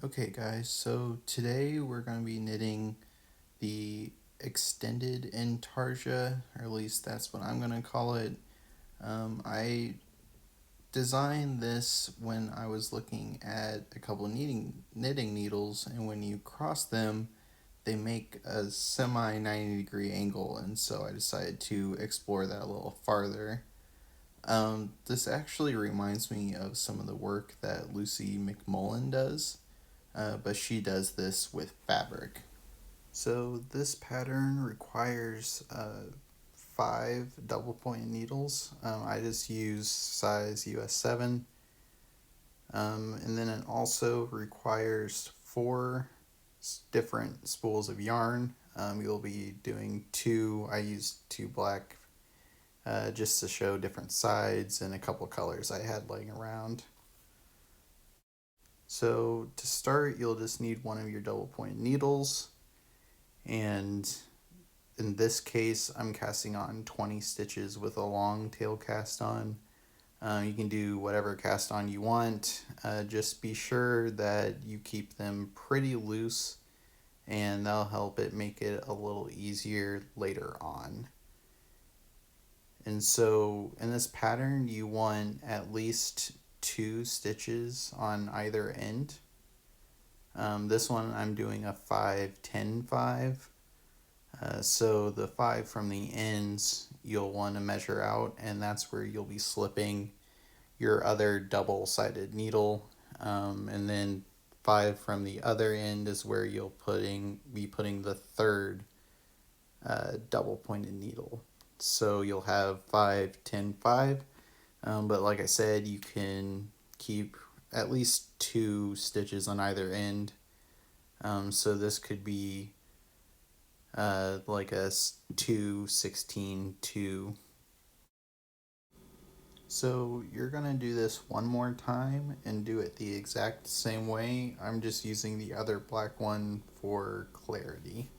Okay guys, so today we're going to be knitting the extended Intarsia, or at least that's what I'm going to call it. I designed this when I was looking at a couple of knitting needles, and when you cross them, they make a semi 90-degree angle, and so I decided to explore that a little farther. This actually reminds me of some of the work that Lucy McMullen does, but she does this with fabric. So this pattern requires 5 double point needles. I just use size US 7. And then it also requires 4 different spools of yarn. You'll be doing two. I used two black just to show different sides and a couple colors I had laying around. So to start, you'll just need one of your double point needles, and in this case, I'm casting on 20 stitches with a long tail cast on. You can do whatever cast on you want. Just be sure that you keep them pretty loose, and that'll help it make it a little easier later on. And so in this pattern, you want at least 2 stitches on either end. This one I'm doing a 5-10-5. So the 5 from the ends you'll want to measure out, and that's where you'll be slipping your other double-sided needle. And then 5 from the other end is where you'll be putting the third double-pointed needle. So you'll have 5-10-5. But like I said, you can keep at least 2 stitches on either end. So this could be like a 2-16-2. So you're gonna do this one more time and do it the exact same way. I'm just using the other black one for clarity.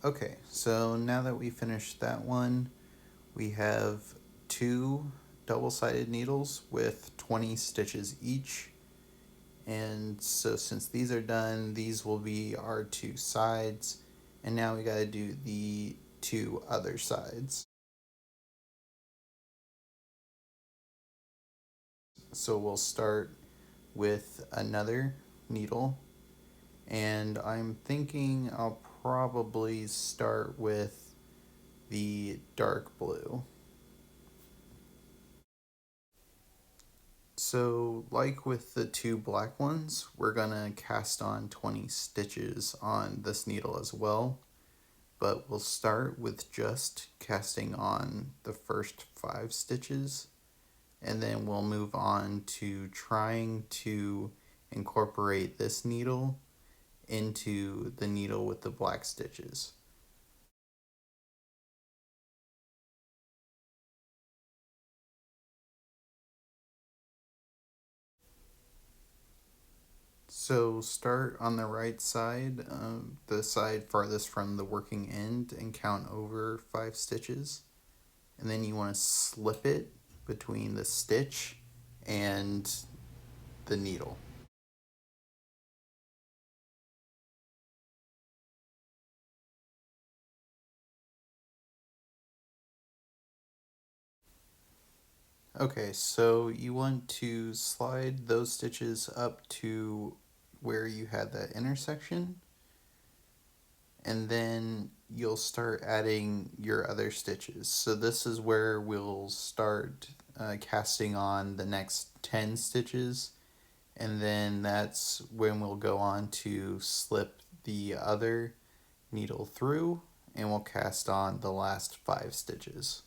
Okay, so now that we finished that one, we have 2 double-sided needles with 20 stitches each. And so since these are done, these will be our 2 sides. And now we gotta do the 2 other sides. So we'll start with another needle, and I'm thinking I'll probably start with the dark blue. So like with the 2 black ones, we're gonna cast on 20 stitches on this needle as well, but we'll start with just casting on the first 5 stitches, and then we'll move on to trying to incorporate this needle into the needle with the black stitches. So start on the right side, the side farthest from the working end, and count over 5 stitches. And then you want to slip it between the stitch and the needle. Okay, so you want to slide those stitches up to where you had that intersection, and then you'll start adding your other stitches. So this is where we'll start casting on the next 10 stitches, and then that's when we'll go on to slip the other needle through, and we'll cast on the last 5 stitches.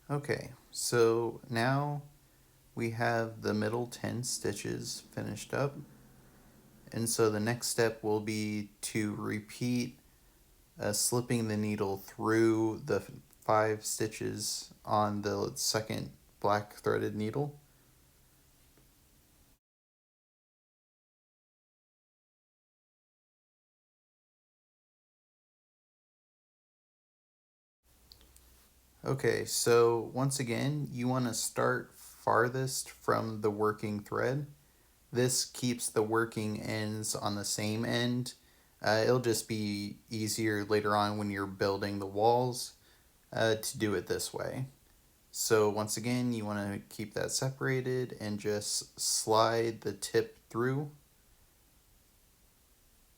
Okay, so now we have the middle 10 stitches finished up, and so the next step will be to repeat slipping the needle through the 5 stitches on the second black threaded needle. Okay, so once again, you want to start farthest from the working thread. This keeps the working ends on the same end. It'll just be easier later on when you're building the walls to do it this way. So once again, you want to keep that separated and just slide the tip through.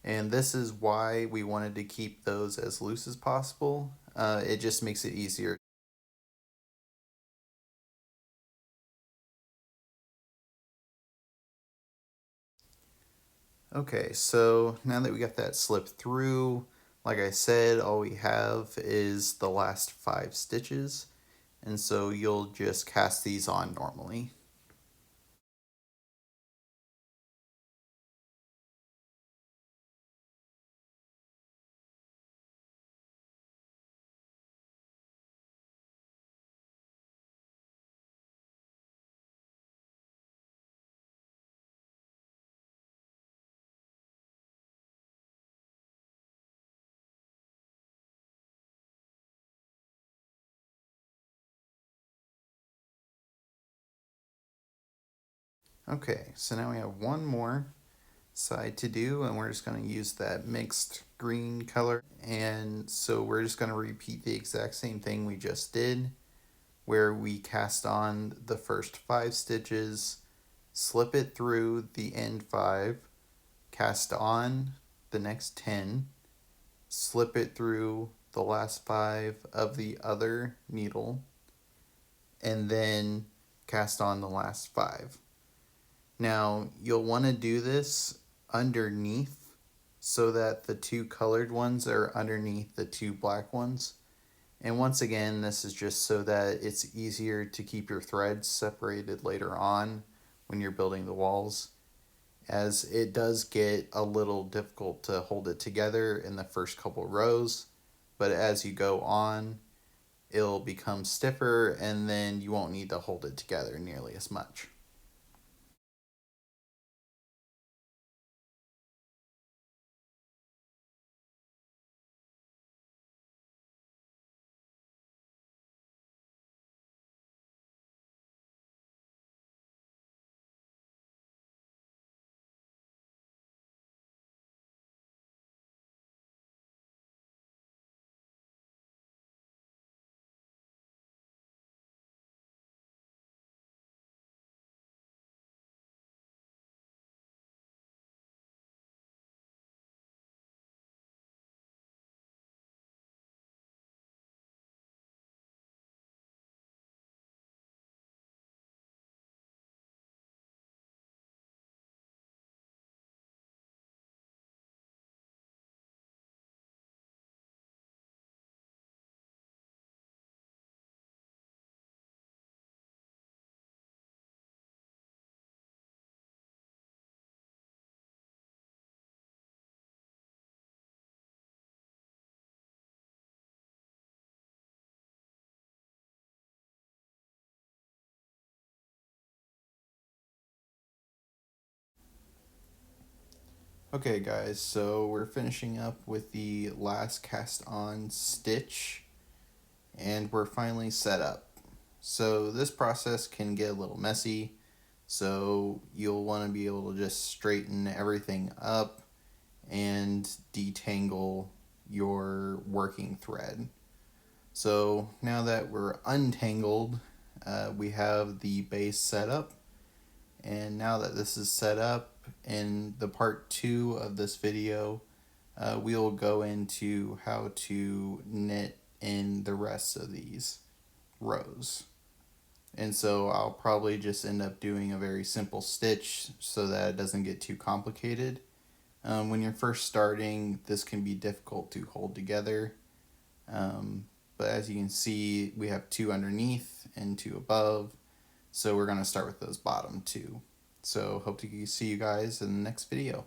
And this is why we wanted to keep those as loose as possible. It just makes it easier. Okay, so now that we got that slipped through, like I said, all we have is the last 5 stitches. And so you'll just cast these on normally. Okay, so now we have one more side to do, and we're just going to use that mixed green color. And so we're just going to repeat the exact same thing we just did, where we cast on the first 5 stitches, slip it through the end 5, cast on the next 10, slip it through the last 5 of the other needle, and then cast on the last 5. Now, you'll want to do this underneath so that the 2 colored ones are underneath the 2 black ones. And once again, this is just so that it's easier to keep your threads separated later on when you're building the walls, as it does get a little difficult to hold it together in the first couple rows, but as you go on, it'll become stiffer and then you won't need to hold it together nearly as much. Okay guys, so we're finishing up with the last cast on stitch and we're finally set up. So this process can get a little messy, so you'll want to be able to just straighten everything up and detangle your working thread. So now that we're untangled, we have the base set up. And now that this is set up, in the part 2 of this video, we'll go into how to knit in the rest of these rows. And so I'll probably just end up doing a very simple stitch so that it doesn't get too complicated. When you're first starting, this can be difficult to hold together. But as you can see, we have 2 underneath and 2 above. So we're going to start with those bottom 2. So hope to see you guys in the next video.